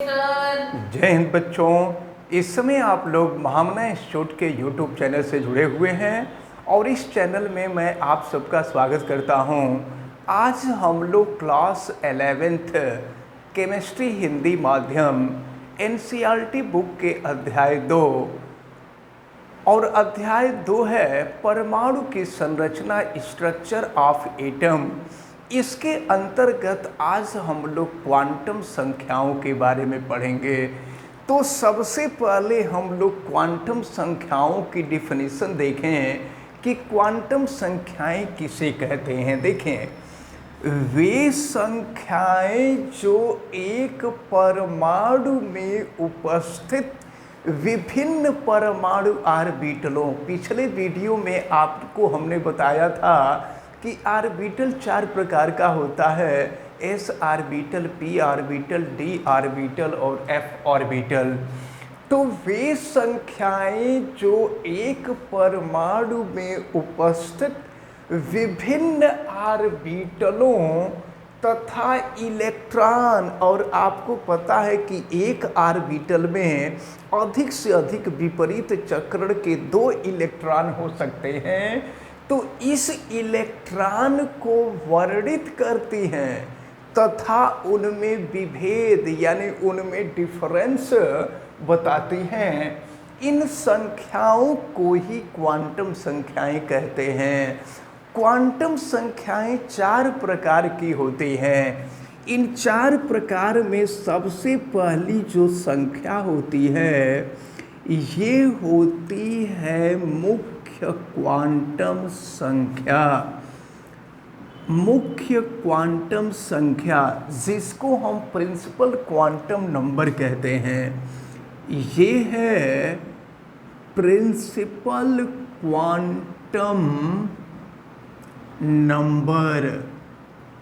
Sir. जय हिंद बच्चों। इस समय आप लोग महामना इंस्टीट्यूट के यूट्यूब चैनल से जुड़े हुए हैं और इस चैनल में मैं आप सबका स्वागत करता हूं। आज हम लोग क्लास 11th केमिस्ट्री हिंदी माध्यम एनसीईआरटी बुक के अध्याय 2 और अध्याय 2 है परमाणु की संरचना, स्ट्रक्चर ऑफ एटम। इसके अंतर्गत आज हम लोग क्वांटम संख्याओं के बारे में पढ़ेंगे। तो सबसे पहले हम लोग क्वांटम संख्याओं की डिफिनीशन देखें कि क्वांटम संख्याएं किसे कहते हैं। देखें, वे संख्याएं जो एक परमाणु में उपस्थित विभिन्न परमाणु ऑर्बिटलों, पिछले वीडियो में आपको हमने बताया था कि ऑर्बिटल 4 प्रकार का होता है, S orbital, P orbital, D orbital और एफ ऑर्बिटल। तो वे संख्याएं जो एक परमाणु में उपस्थित विभिन्न ऑर्बिटलों तथा इलेक्ट्रॉन, और आपको पता है कि एक ऑर्बिटल में अधिक से अधिक विपरीत चक्रण के 2 इलेक्ट्रॉन हो सकते हैं, तो इस इलेक्ट्रॉन को वर्णित करती हैं तथा उनमें विभेद यानी उनमें डिफरेंस बताती हैं। इन संख्याओं को ही क्वांटम संख्याएं कहते हैं। क्वांटम संख्याएं 4 प्रकार की होती हैं। इन 4 प्रकार में सबसे पहली जो संख्या होती है ये होती है मुख्य क्वांटम संख्या। मुख्य क्वांटम संख्या जिसको हम प्रिंसिपल क्वांटम नंबर कहते हैं, ये है प्रिंसिपल क्वांटम नंबर।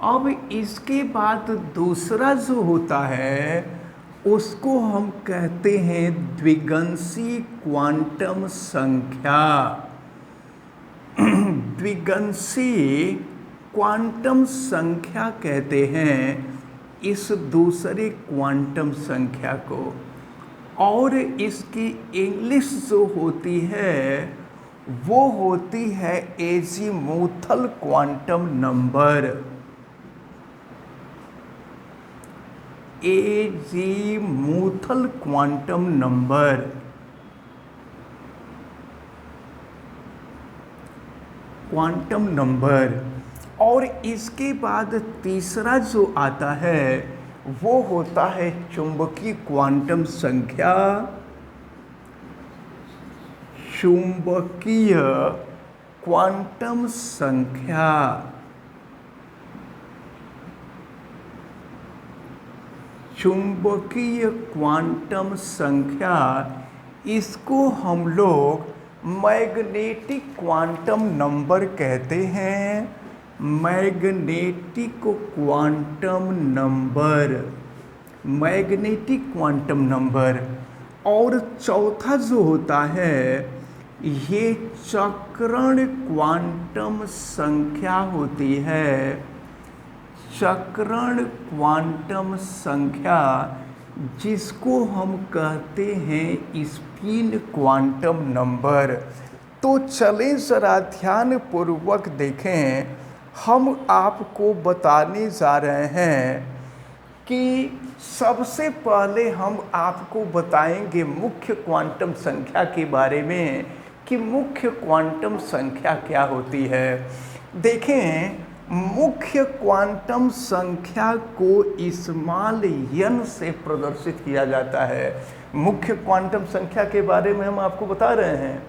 अब इसके बाद दूसरा जो होता है उसको हम कहते हैं द्विगंशी क्वांटम संख्या। द्विगंशी क्वांटम संख्या कहते हैं इस दूसरे क्वांटम संख्या को, और इसकी इंग्लिश जो होती है वो होती है azimuthal quantum number. Azimuthal quantum number. Quantum number. और इसके बाद तीसरा जो आता है वो होता है चुंबकीय क्वांटम संख्या। चुंबकीय क्वांटम संख्या। चुंबकीय क्वांटम संख्या, इसको हम लोग मैग्नेटिक क्वांटम नंबर कहते हैं। Magnetic quantum number. Magnetic quantum number. और चौथा जो होता है ये चक्रण क्वांटम संख्या होती है। चक्रण क्वांटम संख्या जिसको हम कहते हैं स्पिन क्वांटम नंबर। तो चलें जरा ध्यान पूर्वक देखें। हम आपको बताने जा रहे हैं कि सबसे पहले हम आपको बताएंगे मुख्य क्वांटम संख्या के बारे में कि मुख्य क्वांटम संख्या क्या होती है। देखें, मुख्य क्वांटम संख्या को स्मॉल n से प्रदर्शित किया जाता है। मुख्य क्वांटम संख्या के बारे में हम आपको बता रहे हैं।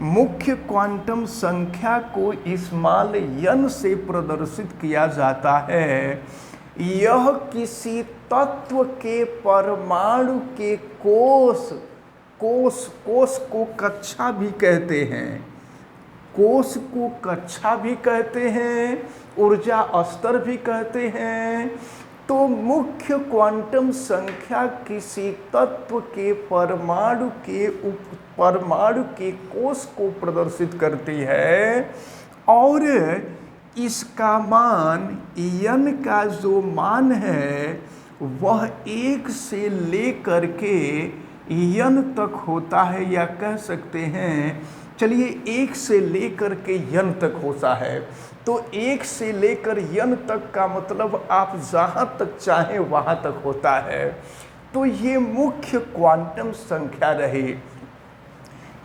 मुख्य क्वांटम संख्या को स्मॉल n से प्रदर्शित किया जाता है। यह किसी तत्व के परमाणु के कोश को कक्षा भी कहते हैं। कोश को कक्षा भी कहते हैं, ऊर्जा स्तर भी कहते हैं। तो मुख्य क्वांटम संख्या किसी तत्व के परमाणु के कोश को प्रदर्शित करती है, और इसका मान n का जो मान है वह 1 से लेकर के n तक होता है, या कह सकते हैं चलिए 1 से लेकर के n तक होता है। तो 1 से लेकर n तक का मतलब आप जहाँ तक चाहें वहाँ तक होता है। तो ये मुख्य क्वांटम संख्या रही।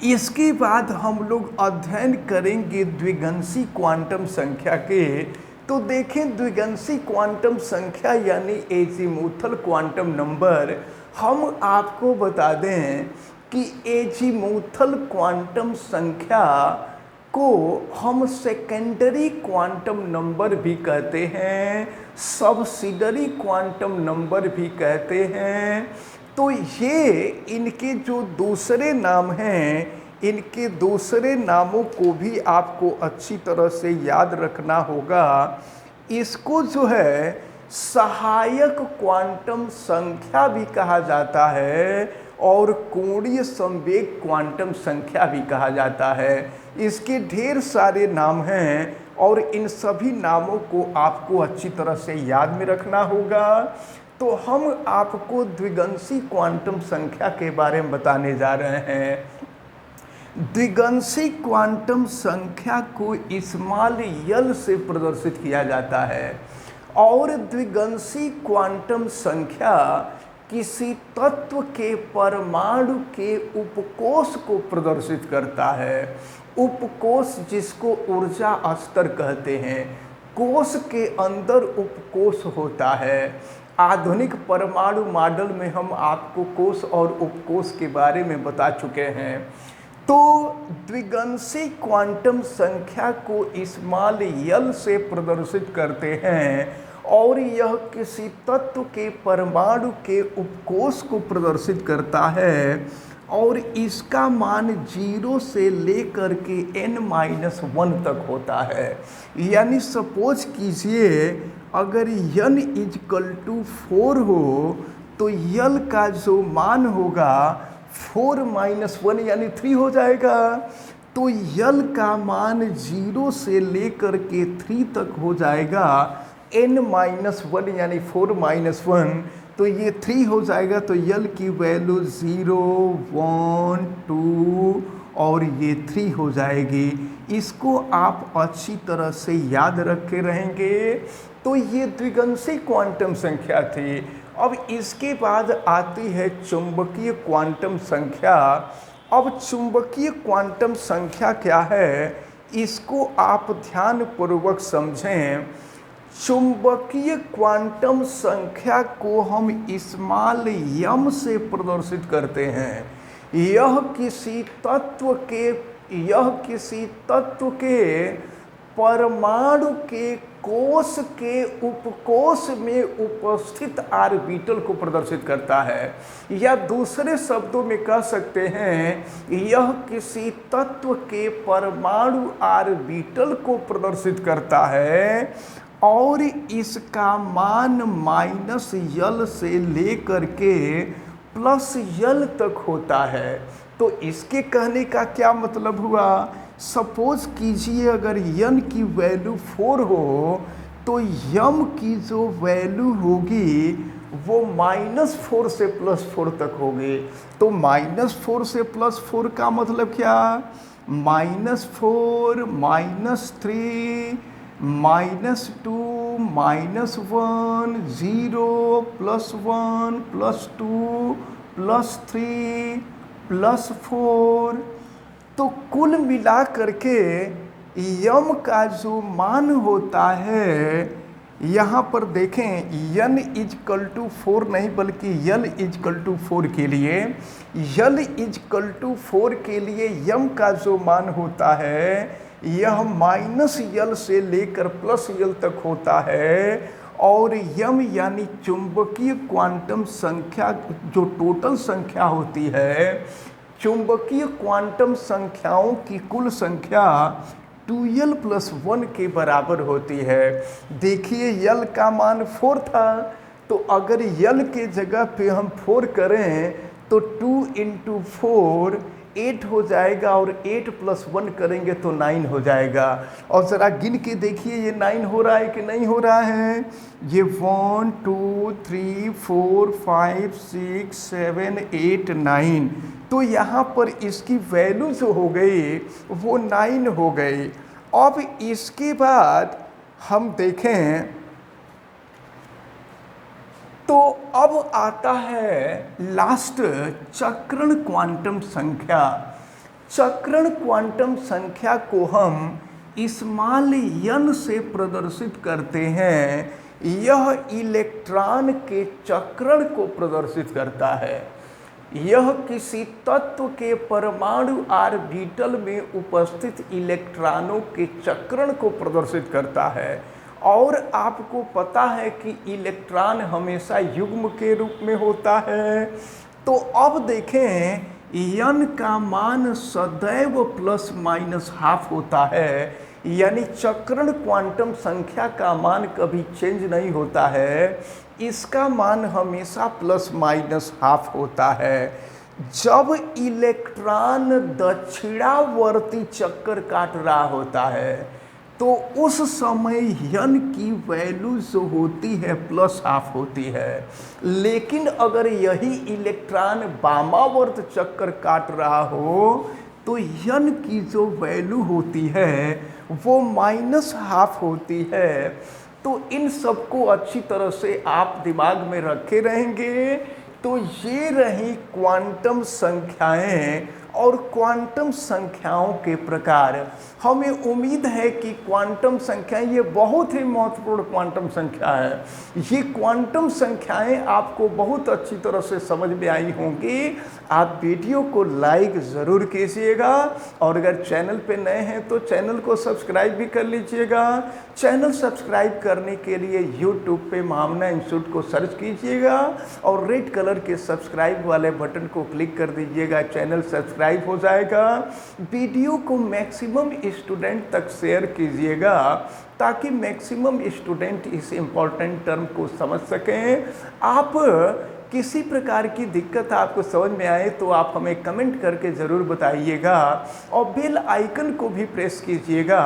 इसके बाद हम लोग अध्ययन करेंगे द्विगंशी क्वांटम संख्या के। तो देखें, द्विगंशी क्वांटम संख्या यानी एजीमुथल क्वांटम नंबर, हम आपको बता दें कि एजीमुथल क्वांटम संख्या को हम सेकेंडरी क्वांटम नंबर भी कहते हैं, सब्सिडरी क्वांटम नंबर भी कहते हैं। तो ये इनके जो दूसरे नाम हैं, इनके दूसरे नामों को भी आपको अच्छी तरह से याद रखना होगा। इसको जो है सहायक क्वांटम संख्या भी कहा जाता है और कोणीय संवेग क्वांटम संख्या भी कहा जाता है। इसके ढेर सारे नाम हैं और इन सभी नामों को आपको अच्छी तरह से याद में रखना होगा। तो हम आपको द्विगंशी क्वांटम संख्या के बारे में बताने जा रहे हैं। द्विगंशी क्वांटम संख्या को स्मॉल l से प्रदर्शित किया जाता है और द्विगंशी क्वांटम संख्या किसी तत्व के परमाणु के उपकोष को प्रदर्शित करता है। उपकोष जिसको ऊर्जा स्तर कहते हैं, कोष के अंदर उपकोष होता है। आधुनिक परमाणु मॉडल में हम आपको कोष और उपकोष के बारे में बता चुके हैं। तो द्विगंशी क्वांटम संख्या को स्मॉल l से प्रदर्शित करते हैं और यह किसी तत्व के परमाणु के उपकोष को प्रदर्शित करता है और इसका मान 0 से लेकर के n-1 तक होता है। यानी सपोज कीजिए अगर n = 4 हो तो l का जो मान होगा 4-1 यानी 3 हो जाएगा। तो l का मान 0 से लेकर के 3 तक हो जाएगा। n-1 यानी 4-1 तो ये 3 हो जाएगा। तो l की वैल्यू 0, 1, 2 और ये 3 हो जाएगी। इसको आप अच्छी तरह से याद रखे रहेंगे। तो ये द्विगंशी क्वांटम संख्या थी। अब इसके बाद आती है चुंबकीय क्वांटम संख्या। अब चुंबकीय क्वांटम संख्या क्या है, इसको आप ध्यानपूर्वक समझें। चुंबकीय क्वांटम संख्या को हम स्मॉल m से प्रदर्शित करते हैं। यह किसी तत्व के परमाणु के कोष के उपकोष में उपस्थित ऑर्बिटल को प्रदर्शित करता है, या दूसरे शब्दों में कह सकते हैं यह किसी तत्व के परमाणु ऑर्बिटल को प्रदर्शित करता है और इसका मान -l से लेकर के +l तक होता है। तो इसके कहने का क्या मतलब हुआ, सपोज कीजिए अगर n की वैल्यू 4 हो तो m की जो वैल्यू होगी वो -4 से +4 तक होगी। तो -4 से +4 का मतलब क्या, -4, -3, -2, -1, 0, +1, +2, +3, +4। तो कुल मिला करके m का जो मान होता है, यहाँ पर देखें n = 4 नहीं बल्कि l = 4 के लिए, l = 4 के लिए m का जो मान होता है यह -l से लेकर +l तक होता है। और m यानी चुंबकीय क्वांटम संख्या जो टोटल संख्या होती है, चुंबकीय क्वांटम संख्याओं की कुल संख्या 2l + 1 के बराबर होती है। देखिए l का मान 4 था, तो अगर l के जगह पे हम 4 करें तो 2 × 4 8 हो जाएगा और 8 + 1 करेंगे तो 9 हो जाएगा। और ज़रा गिन के देखिए ये 9 हो रहा है कि नहीं हो रहा है। ये 1 2 3 4 5 6 7 8 9, तो यहाँ पर इसकी वैल्यू जो हो गई वो 9 हो गई। अब इसके बाद हम देखें तो अब आता है लास्ट चक्रण क्वांटम संख्या। चक्रण क्वांटम संख्या को हम स्मॉल n से प्रदर्शित करते हैं। यह इलेक्ट्रॉन के चक्रण को प्रदर्शित करता है। यह किसी तत्व के परमाणु ऑर्बिटल में उपस्थित इलेक्ट्रॉनों के चक्रण को प्रदर्शित करता है। और आपको पता है कि इलेक्ट्रॉन हमेशा युग्म के रूप में होता है। तो अब देखें n का मान सदैव ±½ होता है, यानी चक्रण क्वांटम संख्या का मान कभी चेंज नहीं होता है। इसका मान हमेशा ±½ होता है। जब इलेक्ट्रॉन दक्षिणावर्ती चक्कर काट रहा होता है तो उस समय n की वैल्यू जो होती है +½ होती है। लेकिन अगर यही इलेक्ट्रॉन वामावर्त चक्कर काट रहा हो तो n की जो वैल्यू होती है वो -½ होती है। तो इन सबको अच्छी तरह से आप दिमाग में रखे रहेंगे। तो ये रही क्वांटम संख्याएं और क्वांटम संख्याओं के प्रकार। हमें उम्मीद है कि क्वांटम संख्याएं ये बहुत ही महत्वपूर्ण क्वांटम संख्या है। ये क्वांटम संख्याएं आपको बहुत अच्छी तरह से समझ में आई होंगी। आप वीडियो को लाइक ज़रूर कीजिएगा और अगर चैनल पे नए हैं तो चैनल को सब्सक्राइब भी कर लीजिएगा। चैनल सब्सक्राइब करने के लिए यूट्यूब पे महामना इंस्टीट्यूट को सर्च कीजिएगा और रेड कलर के सब्सक्राइब वाले बटन को क्लिक कर दीजिएगा। चैनल सब्सक्राइब हो जाएगा। वीडियो को मैक्सिमम स्टूडेंट तक शेयर कीजिएगा ताकि मैक्सिमम स्टूडेंट इस इम्पॉर्टेंट टर्म को समझ सकें। आप किसी प्रकार की दिक्कत आपको समझ में आए तो आप हमें कमेंट करके ज़रूर बताइएगा और बेल आइकन को भी प्रेस कीजिएगा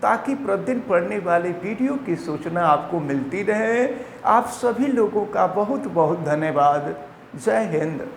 ताकि प्रतिदिन पढ़ने वाले वीडियो की सूचना आपको मिलती रहे। आप सभी लोगों का बहुत बहुत धन्यवाद। जय हिंद।